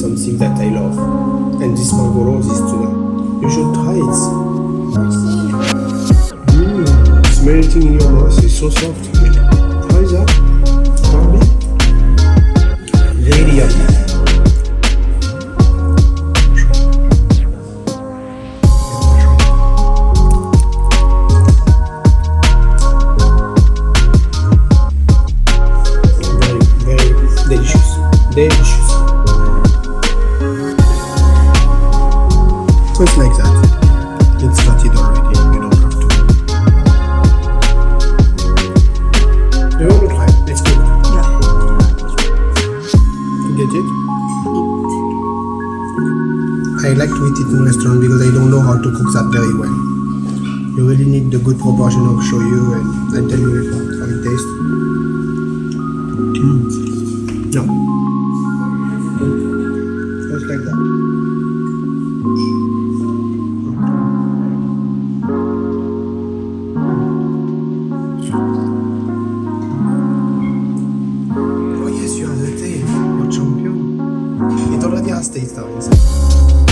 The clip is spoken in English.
something that I love. And this mango roll is tuna. You should try it. It's melting in your mouth. It's so soft. Try that. Try it. Very yummy. Delicious. So it's like that. It's started already. You don't have to. You want to try? It's good. Yeah. You get it? I like to eat it in restaurant because I don't know how to cook that very well. You really need the good proportion of shoyu and I'll tell you how it tastes. No. Just like that. Oh yes, you are the tail. You're champion. It already has taste now inside.